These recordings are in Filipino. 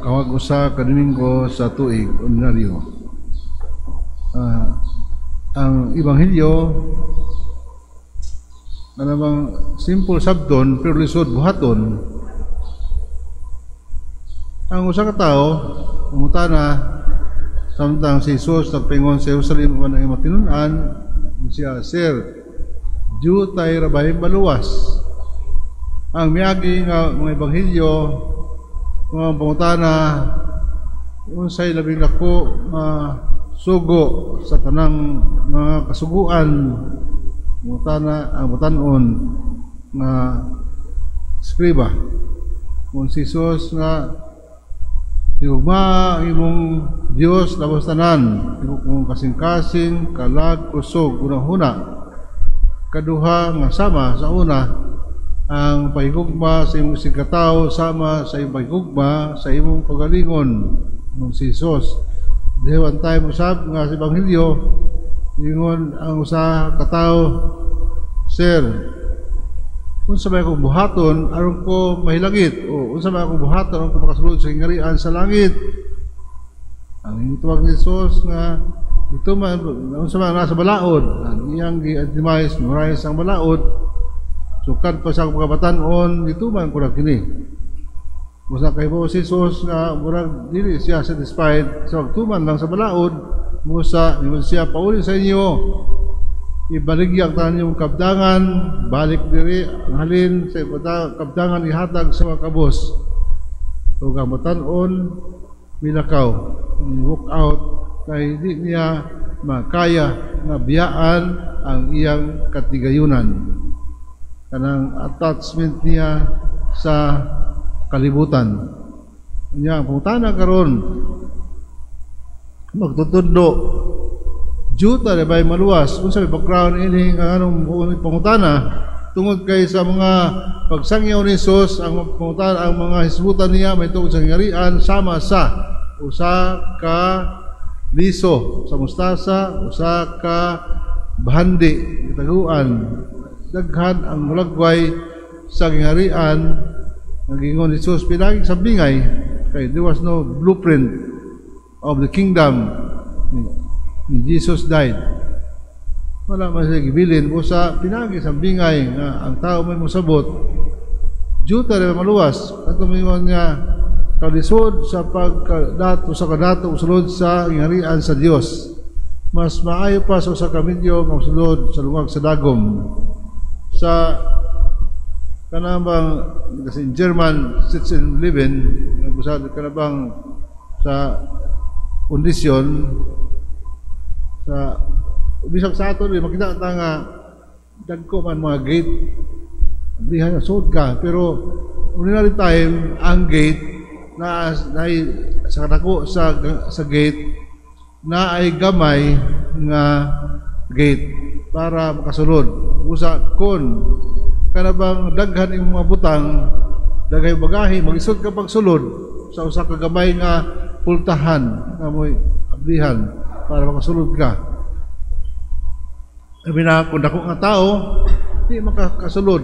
Kawag usa ka Domingo sa tuig ordinaryo. Ang Ebanghelyo bang simple sabton pero lisod buhaton. Ang usa ka tawo umutana samtang si Jesus nagpingon sa Jerusalem uban ang matinun-an siya, Sir, Diyo tay rabay baluwas. Ang miagi nga mga Ebanghelyo mga pangutana unsay labing dako sugo sa tanang mga kasuguan mutana ang butanon nga skriba kung si Jesus nga higugma imong Dios labas tanan kung kasing-kasing kalag kusog unang-una kaduha nga sama sa una ang pahigugma sa imong sigkataw sama sa imong pahigugma sa imong kagalingon ng si Jesus. One time usab nga sa Ebanghelyo ingon ang usa ka tawo, Sir, unsa ba akong buhaton aron ko mahilangit o unsa ba akong buhaton aron ko makasulod sa ingarian sa langit? Ang tuwag ni Jesus nga ito man unsa man nasa balaod ang iyang gi-advise memorize ang balaod sukad pa sa pagkabatan-on dito man ko na kini. Musa kay po si Jesus nga murag dili siya satisfied sa pagtuman lang sa balaod. Musa siya pauli sa inyo ibaligya ang tanan niyong kabdangan balik diri ang halin sa kabdangan ihatag sa mga kabos. So gamatan-on milakaw walk out kay di niya makaya nga biyaan ang iyang katigayunan. Kanang attachment niya sa kalibutan. Niya ang pangutana karon magtutundo juta na ba'y maluwas kung sabi background ini ang anong pangutana tungod kay sa mga pagsangyaw ni Jesus ang pangutana ang mga hisbutan niya may tungod sa ngarian sama sa usa ka liso sa mustasa usa ka bahandi itaguan daghan ang mulagway sa gingarian nagingon ni Jesus pinagi sa bingay kay there was no blueprint of the kingdom when Jesus died. Wala man siya gibilin usa pinagi sa bingay nga ang tao may mosabot juta rin maluwas at tumingon niya kalisod sa pagkadato sa kadato usulod sa gingarian sa Dios mas maayo pa sa kamilyo nga usulod sa lungag sa dagom sa kanabang kasi in German sits and living kanabang sa kondisyon sa bisag sa ato makita ta nga dagko man mga gate diha sud ka pero ordinary time ang gate na sa kadako sa gate na ay gamay nga gate para makasulod usa kon kanabang daghan imong mga butang daghay bagahe magisod ka pagsulod sa usa ka gamay nga pultahan nga moy ablihan para makasulod ka. Sabi na kung dako nga tao di makakasulod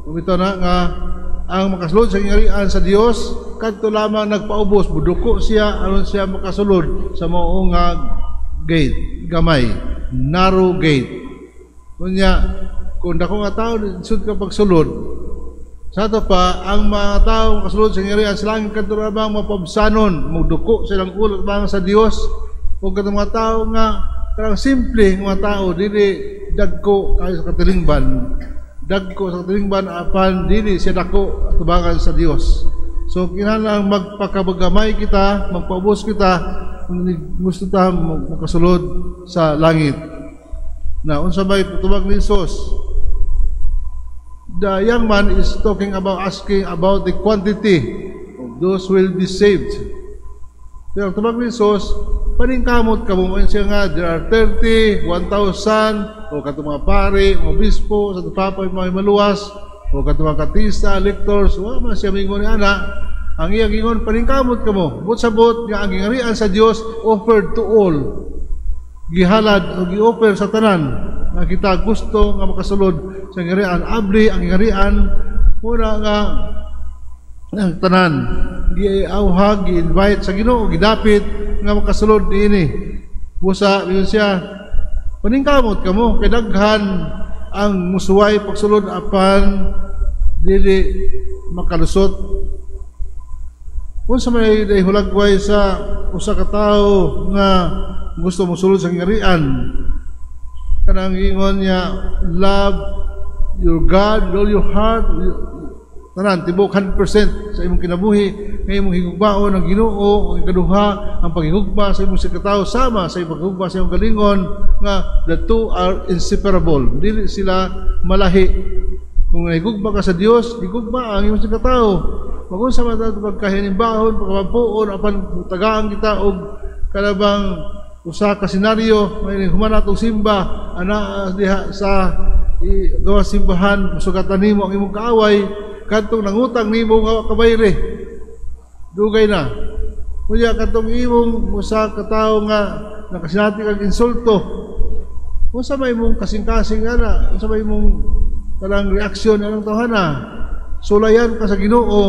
kung ito na nga ang makasulod sa ingarian sa Dios kadto lamang nagpaubos buduko siya aron siya makasulod sa mao nga gate gamay narrow gate. Kunya, kung dako nga tao, sud ka pagsulod. Sa ito pa, ang mga tao kasulod sa ngarian sa langit kadto lamang mapabsanon, magduko silang ulo bang sa Dios. Kung kadto mga tao nga karang simple mga tao dili dagko kay sa katilingban. Dagko sa katilingban apan dili siya dako tubangan sa Dios. So kinahanglan magpakabagamay kita, magpaubos kita kung gusto ta makasulod sa langit. Na unsa bay tubag ni Jesus? The young man is talking about asking about the quantity of those who will be saved. Pero tubag ni Jesus, paningkamot ka mo siya nga there are 30, 1,000 o katong mga pare, mga obispo sa papay mga maluwas o katong mga katista, electors, wa man siya mingon ni ana. Ang iyang ingon paningkamot ka mo. But sabot nga ang gingarian sa Dios offered to all. Gihalad o gi-offer sa tanan nga kita gusto nga makasulod sa ingarian. Abli ang ingarian, muna nga ang tanan, giauhag, gi-invite sa Ginoo, gidapit nga makasulod niini. Busa yun siya, paningkamot kamo, kay daghan ang musuway pagsulod apan dili makalusot. Kung sa may hulagway sa usa ka tawo nga gusto mosulod sa ingarian, kanang ingon niya, love your God with all your heart, tanan, tibok 100% sa imong kinabuhi, nga imong higugmaon ang Ginoo, ang ikaduha, ang paghigugma sa imong sikataw, sama sa imong paghigugma sa imong galingon, nga the two are inseparable. Dili sila malahi. Kung higugma ka sa Dios, higugma ang imong sikataw. Kung sa mga pagkahinimbahon, pagkabampuon, apan tagaan kita og kalabang usa ka senaryo, may humana itong simba, ana diha sa gawa simbahan, sugatan nimo ang imong kaaway, kantong nangutang nimo nga kabayre. Dugay na. Kuya kantong imong usa ka tawo nga nakasinati kag insulto. Unsa may imong kasing-kasing ana, unsa may imong kanang reaksyon anong tawhana? Sulayan ka sa Ginoo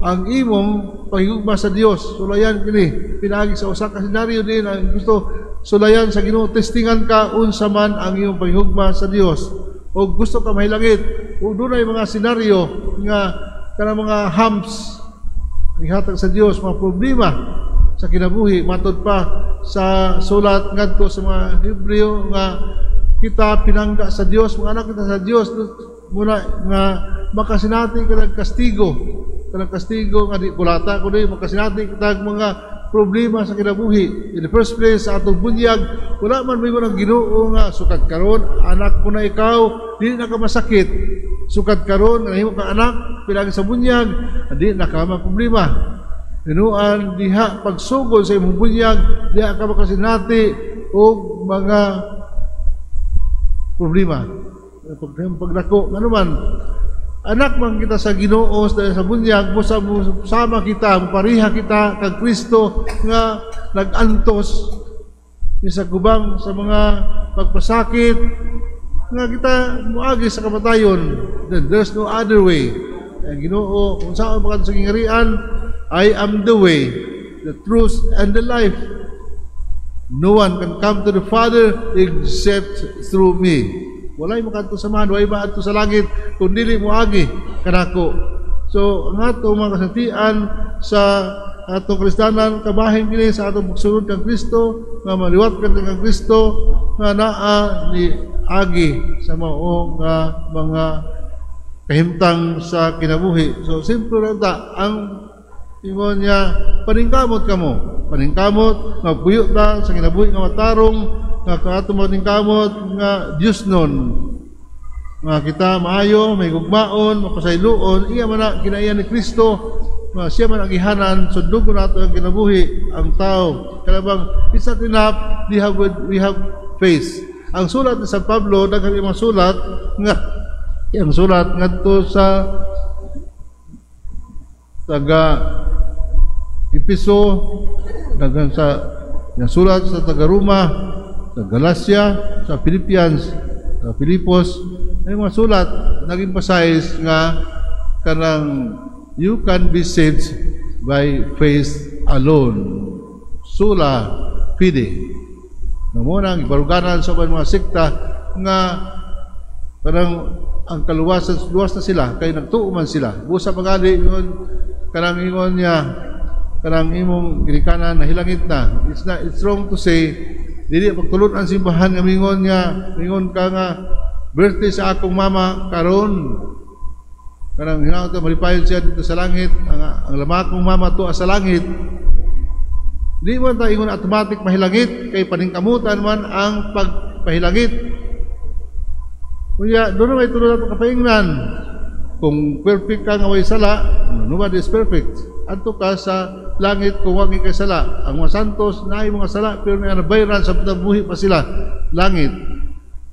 ang imong paghigugma sa Dios. Sulayan kini pinaagi sa usa ka senaryo din ang gusto sulayan sa Ginoo, testingan ka unsa man ang imong paghigugma sa Dios. O gusto ka mahilangit, o dunay mga senaryo nga kanang mga humps ihatag sa Dios, mga problema sa kinabuhi, matod pa sa sulat ngadto sa mga Hebreo nga kita pinangga sa Dios, mga anak kita sa Dios, muna nga makasinati ka ng kastigo nga di kulata kundi makasinati kita mga problema sa kinabuhi. In the first place, sa atong bunyag, wala man may ng Ginoo nga sukat karon anak ko na ikaw, di na ka masakit. Sukat karon nga himo ka anak pinagi sa bunyag, di na ka problema. Tinuan diha pagsugod sa imong bunyag, diha ka makasinati og mga problema. Pagdako, ano man, anak man kita sa Ginoo sa bunyag, sama kita, pariha kita kag Kristo nga nagantos sa kubang sa mga pagpasakit nga kita muagi sa kamatayon. Then there's no other way. Ang Ginoo kung saan ba sa kingarian, I am the way, the truth and the life. No one can come to the Father except through me. Walay makanto sa man, walay maadto sa langit kung dili mo agi kanako. So ang atong mga kasantian sa atong Kristanan, kabahin kini sa atong pagsunod kang Kristo, nga maliwat kang Kristo, nga naa ni agi sa mao nga mga kahimtang sa kinabuhi. So simple lang ta, ang ingon niya, paningkamot kamo, paningkamot, magpuyo ta sa kinabuhi nga matarong, nga katong maningkamot nga Dios nun, nga kita maayo, may gugmaon, mapasayloon, iya man na kinaiya ni Kristo, nga siya man ang ihanan, sundog ko nato ang kinabuhi, ang tao. Kalabang, it's not enough, we have faith. Ang sulat ni San Pablo, daghang mga sulat, nga, ang sulat nga to sa taga Episo, daghang sa yung sulat sa taga Roma, sa Galacia, sa Philippians, sa Filipos, ay mga sulat nag-emphasize nga kanang you can be saved by faith alone. Sola fide. Namunang ibaruganan sa mga sekta nga kanang ang kaluwasan luwas na sila kay nagtuuman sila. Busa pagali yun kanang ingon niya kanang imong ginikanan na hilangit na. It's wrong to say dili pagtulon ang simbahan nga mingon ka nga birthday sa akong mama karon kanang hinaw ta malipayon siya dito sa langit ang lama kong mama to sa langit. Di man ta ingon automatic mahilangit kay paningkamutan man ang pagpahilangit. Kuya doon may tulong nato kapaingnan kung perfect ka nga way sala, nobody is perfect. Adto ka sa langit kung wagi kay sala. Ang mga santos naay mga sala pero nabayran sa buhi pa sila langit.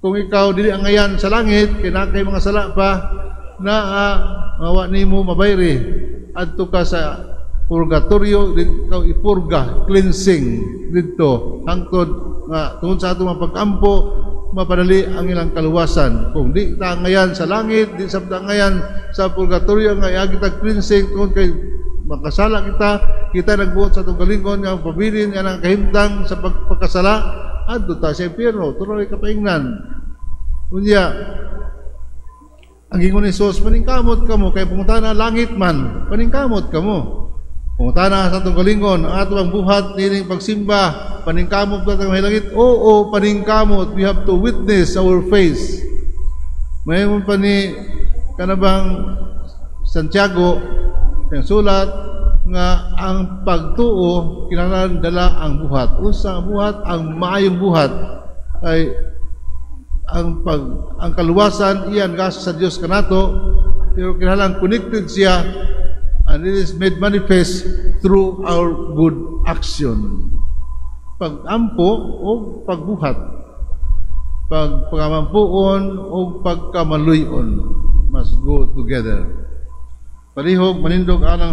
Kung ikaw dili ang ngayan sa langit kay nakay mga sala pa na mawa nimo mabayri, adto ka sa purgatorio, ikaw ipurga, cleansing dito hangtod nga tungod sa atong pagkampo mapadali ang ilang kaluwasan. Kung di ta ngayan sa langit, di sabta ngayan sa purgatorio nga iagitag cleansing tungod kay makasala kita nagbuot sa itong kalingon nga pabilin nga ng kahimtang sa pagkasala, adto ta sa impyerno, tuloy kapaingnan. Unya, ang ingon ni Jesus, paningkamot ka mo, kay pumunta na langit man, paningkamot ka mo. Pumunta na sa itong kalingon, ang ato ang buhat, niling pagsimba, paningkamot ba tayo langit? Oo, paningkamot, we have to witness our face. Mayroon pa ni kanabang Santiago, yung sulat nga ang pagtuo kinahanglan dala ang buhat. Usa ang buhat, ang maayong buhat ay ang kaluwasan iyan gas sa Dios kanato, pero kinahanglan connected siya and it is made manifest through our good action. Pag-ampo o pagbuhat, pagkamampuon o pagkamaluyon must go together. Palihog manindog anang